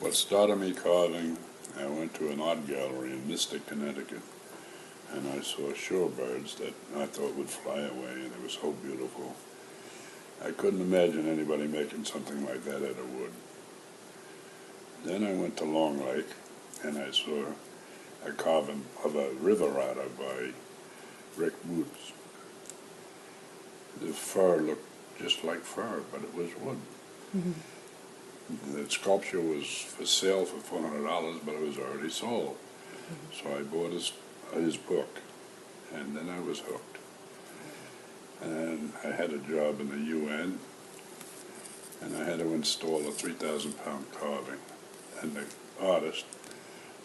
What started me carving, I went to an art gallery in Mystic, Connecticut, and I saw shorebirds that I thought would fly away, and they were so beautiful. I couldn't imagine anybody making something like that out of wood. Then I went to Long Lake, and I saw a carving of a river otter by Rick Boots. The fur looked just like fur, but it was wood. The sculpture was for sale for $400, but it was already sold. So I bought his book, and then I was hooked. And I had a job in the UN, and I had to install a 3,000-pound carving. And the artist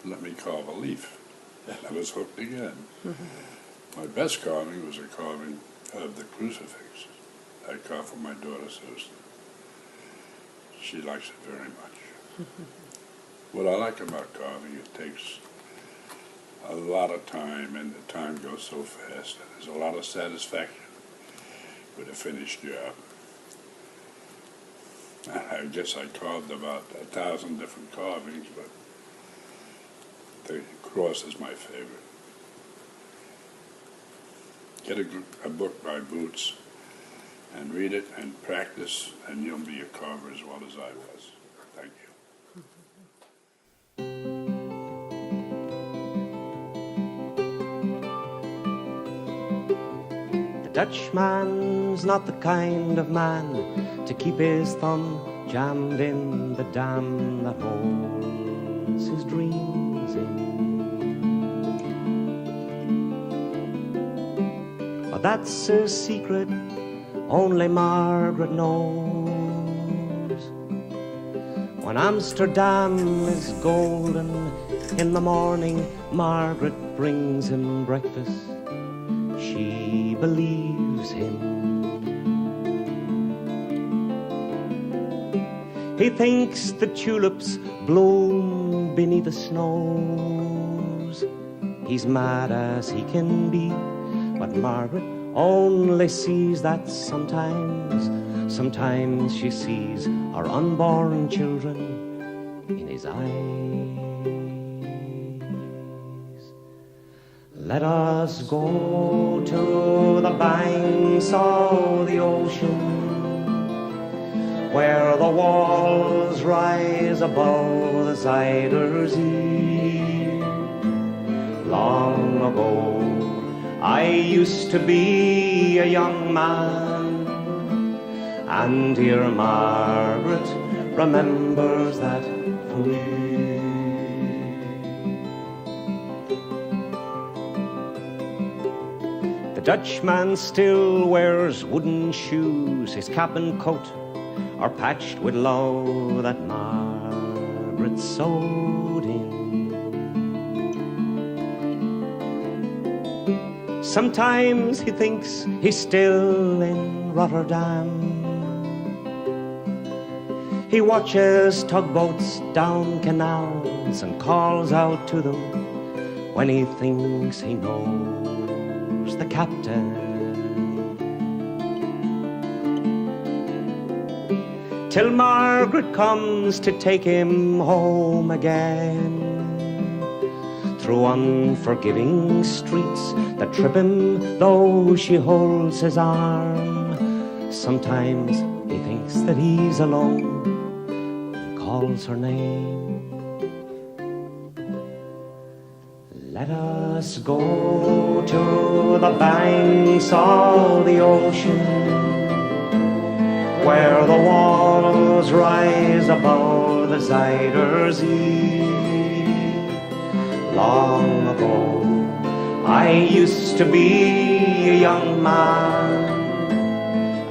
let me carve a leaf, and I was hooked again. My best carving was a carving of the crucifix. I carved for my daughter Susan. She likes it very much. What I like about carving, it takes a lot of time, and the time goes so fast, and there's a lot of satisfaction with a finished job. I guess I carved about 1,000 different carvings, but the cross is my favorite. Get a book by Boots and read it and practice, and you'll be a carver as well as I was. Thank you. The Dutchman's not the kind of man to keep his thumb jammed in the dam that holds his dreams in. But that's a secret only Margaret knows. When Amsterdam is golden in the morning, Margaret brings him breakfast. She believes him. He thinks the tulips bloom beneath the snows. He's mad as he can be, but Margaret only sees that sometimes she sees her unborn children in his eyes. Let us go to the banks of the ocean, where the walls rise above the Zuider Zee. Long ago I used to be a young man, and dear Margaret remembers that for me. The Dutchman still wears wooden shoes. His cap and coat are patched with love that Margaret sewed in. Sometimes he thinks he's still in Rotterdam. He watches tugboats down canals and calls out to them when he thinks he knows the captain. Till Margaret comes to take him home again, through unforgiving streets that trip him though she holds his arm. Sometimes he thinks that he's alone and calls her name. Let us go to the banks of the ocean, where the walls rise above the Zuider Zee. Long ago I used to be a young man,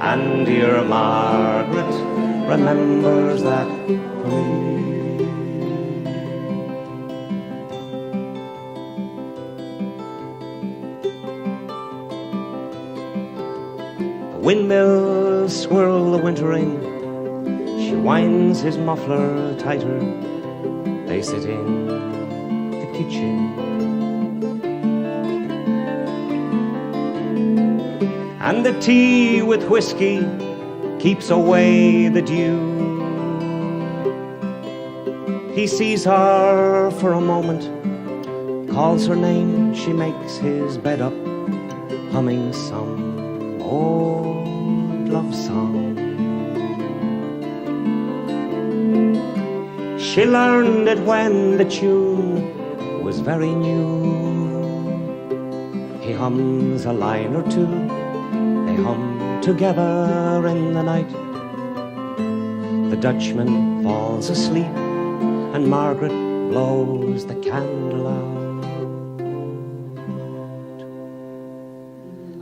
and dear Margaret remembers that for me. The windmills swirl the winter in. She winds his muffler tighter. They sit in the kitchen, and the tea with whiskey keeps away the dew. He sees her for a moment, calls her name, she makes his bed up, humming some old love song. She learned it when the tune was very new. He hums a line or two, they hum together in the night. The Dutchman falls asleep and Margaret blows the candle out.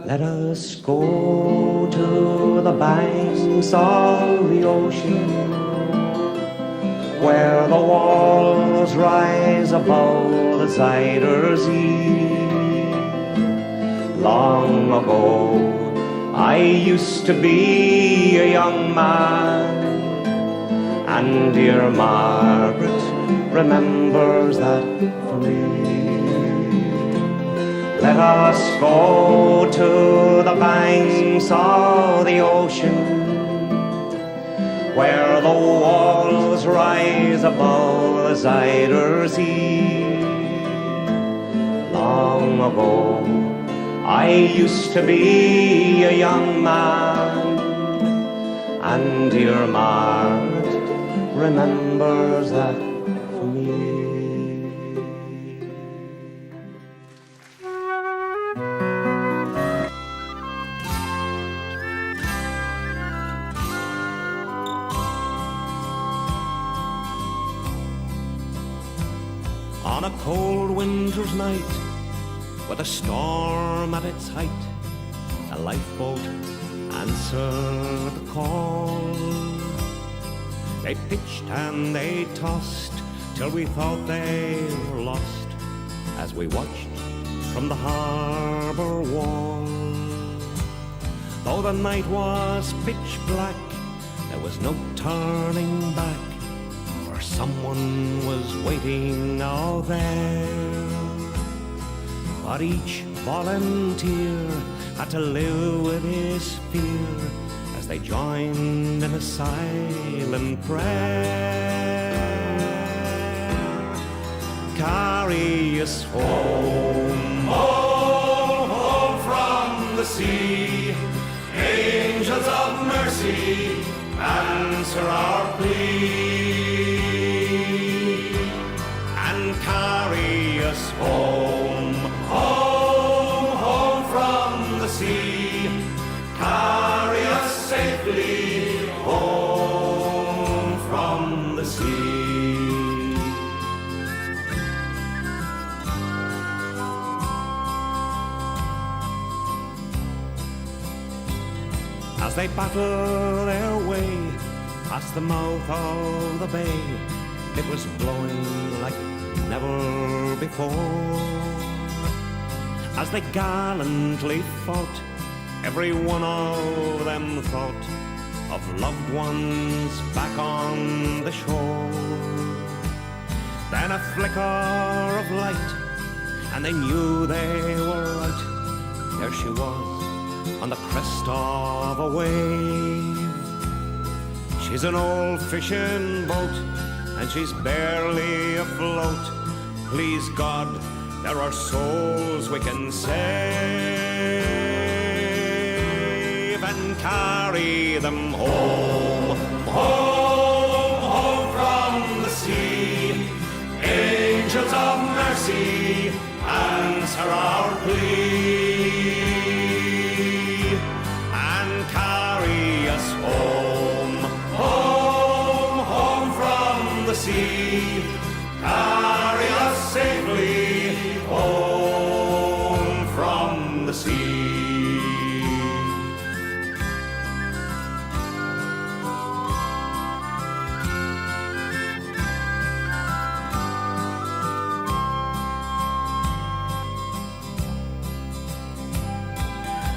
Let us go to the banks of the ocean, where the walls rise above the Zuider Zee. Long ago I used to be a young man, and dear Margaret remembers that for me. Let us go to the banks of the ocean, where the walls rise above the Zuider Zee. Long ago I used to be a young man, and dear Margaret remembers that for me. On a cold winter's night, with a storm at its height, a lifeboat answered the call. They pitched and they tossed till we thought they were lost, as we watched from the harbour wall. Though the night was pitch black, there was no turning back, for someone was waiting out there. But each volunteer had to live with his fear as they joined in a silent prayer. Carry us home, home, home from the sea. Angels of mercy, answer our plea. And carry us home, home, home from the sea. Carry us safely home from the sea. As they battle their way past the mouth of the bay, it was blowing like never before. As they gallantly fought, every one of them thought of loved ones back on the shore. Then a flicker of light, and they knew they were right. There she was, on the crest of a wave. She's an old fishing boat, and she's barely afloat. Please God, there are souls we can save and carry them home, home, home from the sea. Angels of mercy, answer our plea. And carry us home, home, home from the sea. Carry us safely home from the sea.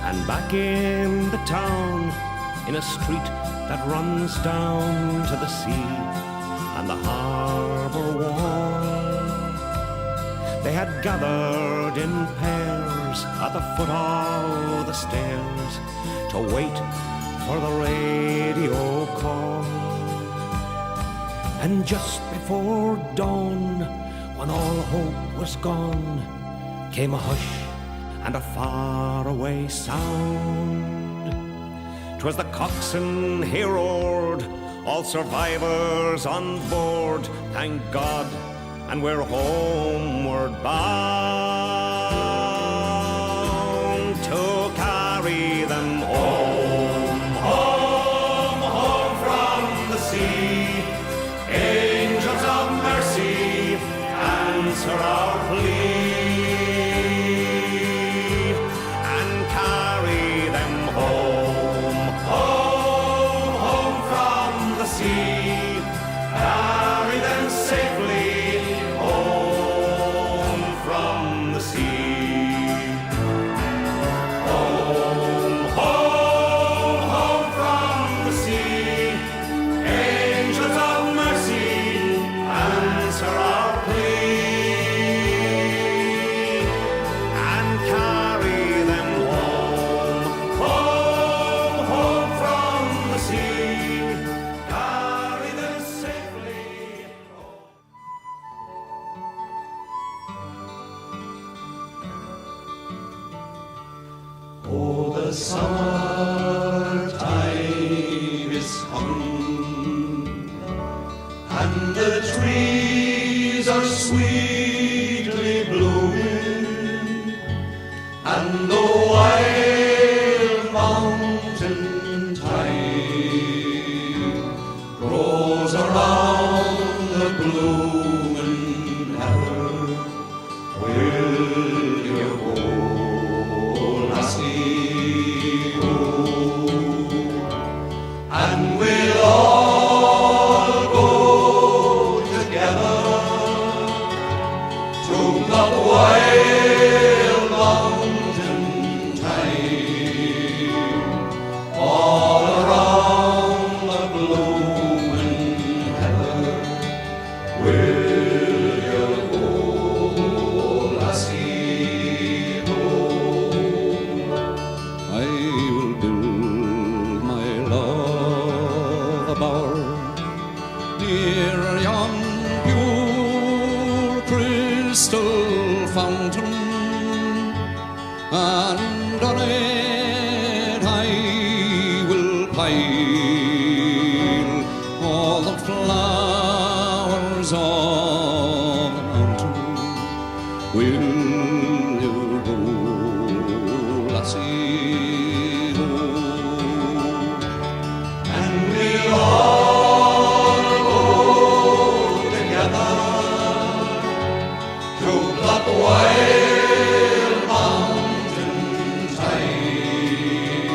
And back in the town, in a street that runs down to the sea and the harbour wall, they had gathered in pairs at the foot of the stairs to wait for the radio call. And just before before dawn, when all hope was gone, came a hush and a faraway sound. 'Twas the coxswain, he roared, all survivors on board, thank God, and we're homeward bound to carry them home, home, home from the sea. Angels of mercy, answer our plea, and carry them home, home, home from the sea. Carry them safely home from the sea. Home, home, home from the sea. Angels of mercy, answer our plea, and carry them home, home, home from the sea. Carry them safely home. Oh, the summertime is coming, and the trees are sweetly blooming, and the wild mountain thyme grows around the blooming heather. Will you go, lassie, go? And we'll all go together to the wild mountain thyme, all around the blooming heather. Will you go, lassie, go? I will build my love a bower near yon pure crystal fountain, and on it I will pile all the flowers of the mountain. Will you go, lassie, go? And we'll all go together to the wild mountain thyme,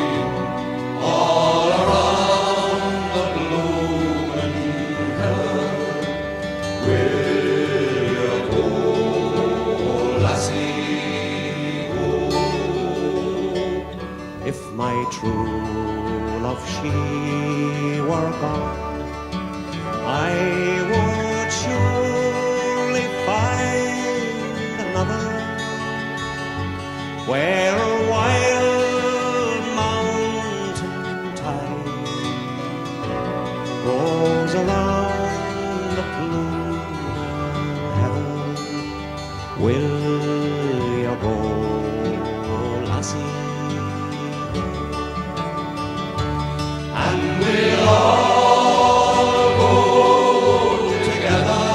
all around the blooming heather. Will you go, lassie, go? If my true love she were gone, I would surely find another where wild mountain thyme grows around the blue heather. Will you go, lassie? And we'll all go together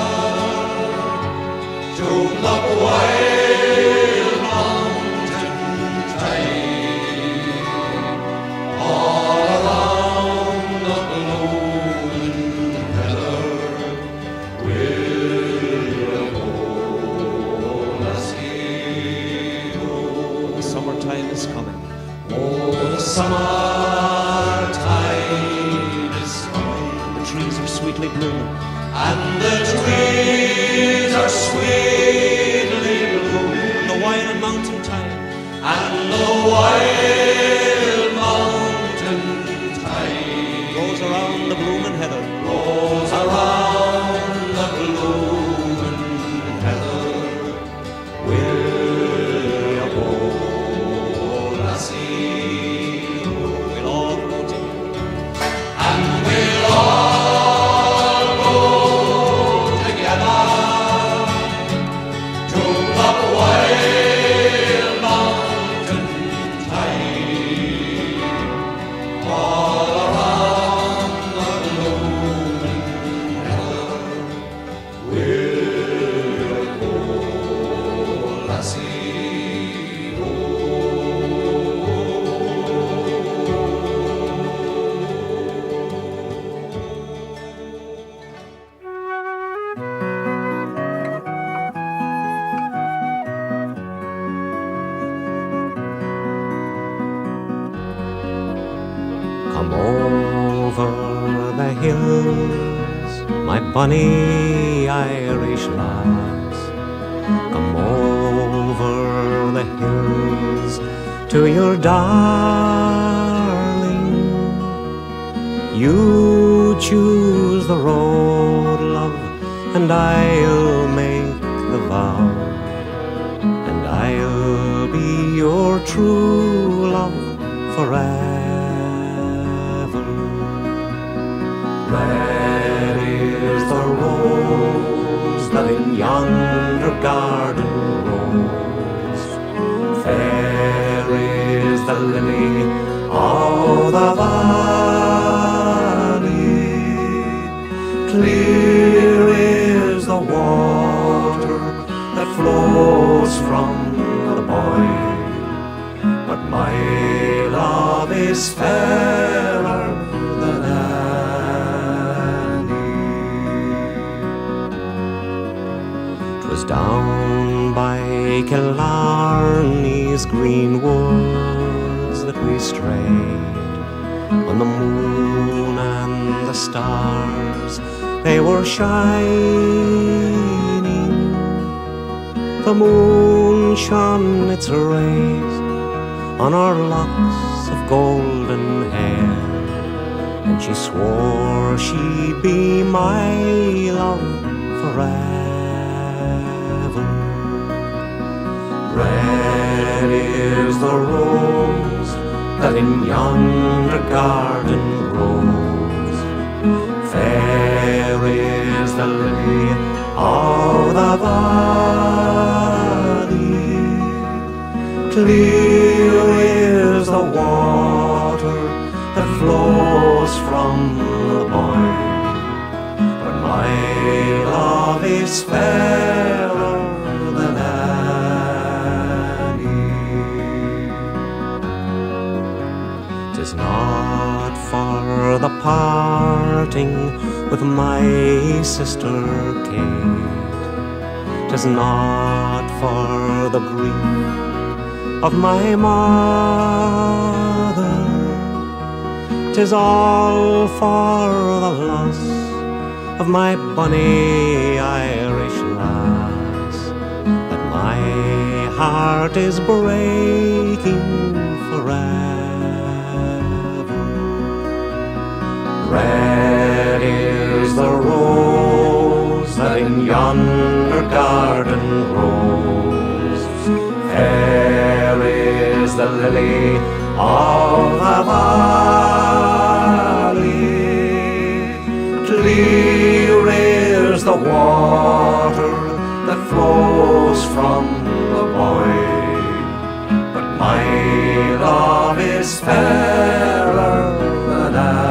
to the wild mountain thyme, all around the blooming heather. Will you go, lassie, go? The summertime is coming. Oh, the summertime is coming, The trees are sweetly blooming, and the trees are sweetly blooming, the wild mountain thyme and the wild mountain thyme goes around the blooming heather. goes around the blooming heather. Will you go, lassie, go? We'll all go together. And we'll all go together bonny Irish lass, come over the hills to your darling. You choose the road, love, and I'll make the vow, and I'll be your true love forever. Red is the rose that in yonder garden grows, fair is the lily of the valley, clear is the water that flows from the Boyne, but my love is fairer than any. 'Twas down by Killarney's green woods that we strayed, when the moon and the stars, they were shining. The moon shone its rays on our locks of golden hair, and she swore she'd be my love forever. Red is the rose that in yonder garden grows, fair is the lily of the valley, clear is the water that flows from the Boyne, but my love is fairer than any. 'Tis not for the parting with my sister Kate, 'tis not for the grief of my mother, 'tis all for the loss of my bonny Irish lass, that my heart is breaking forever. Red is the rose that in yonder garden grows, fair is the lily of the valley, clear is the water that flows from the Boyne, but my love is fairer than any.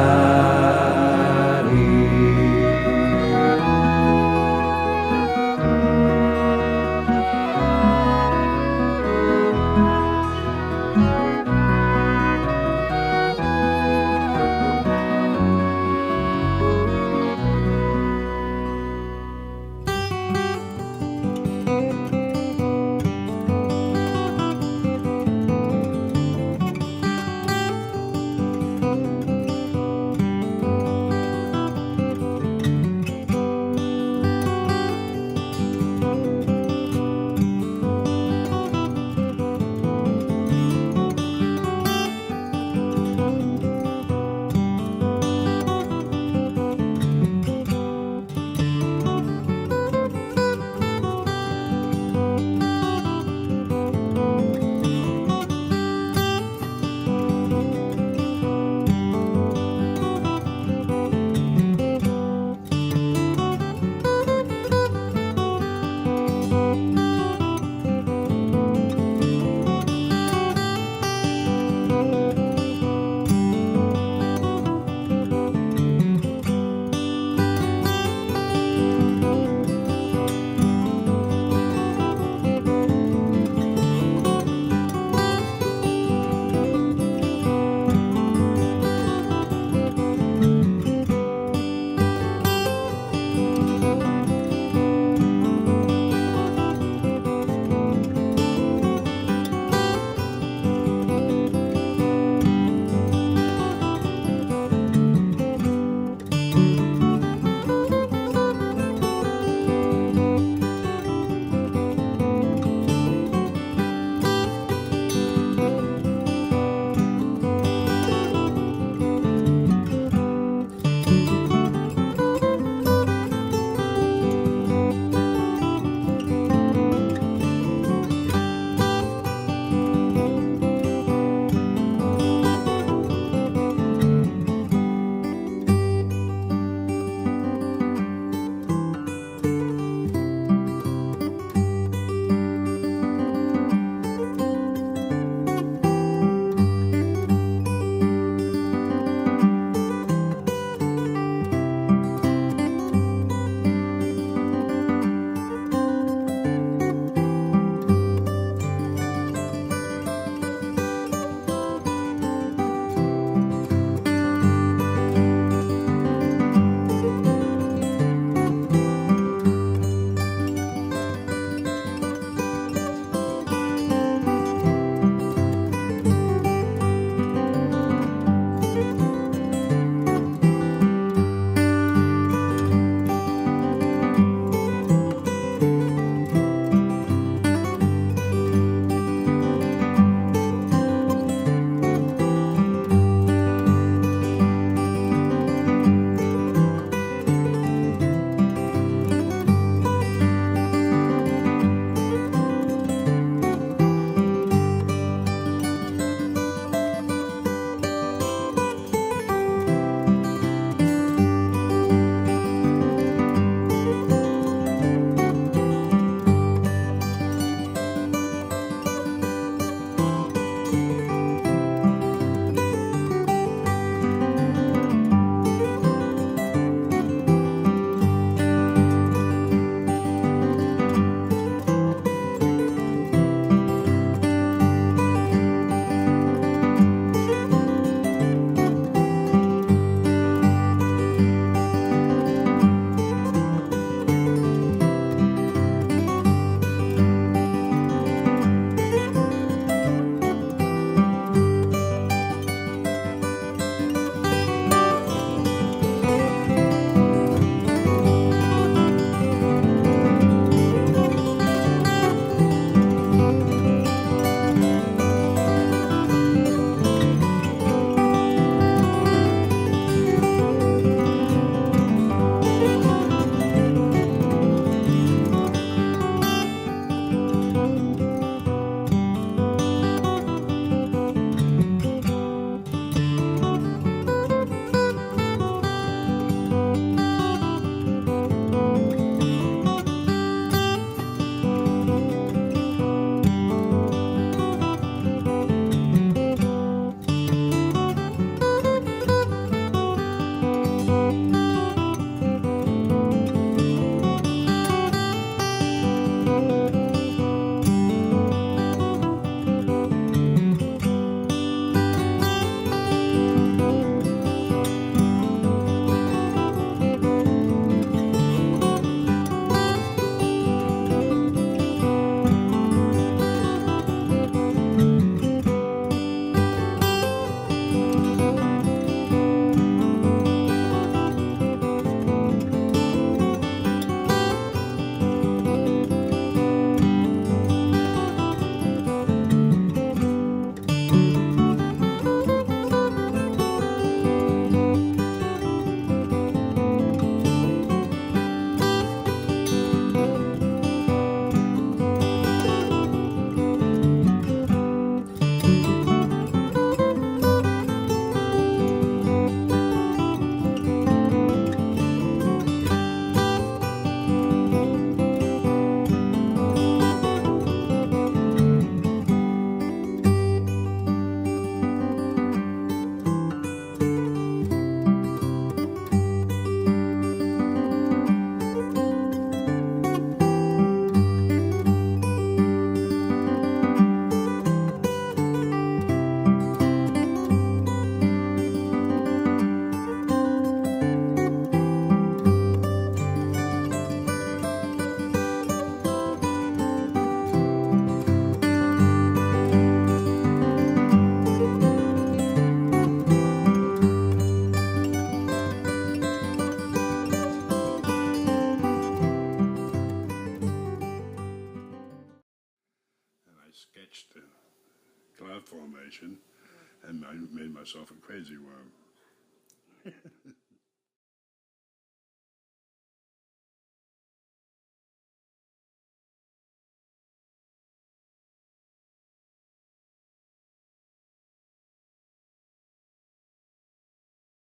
fixed cloud formation, and I made myself a crazy worm.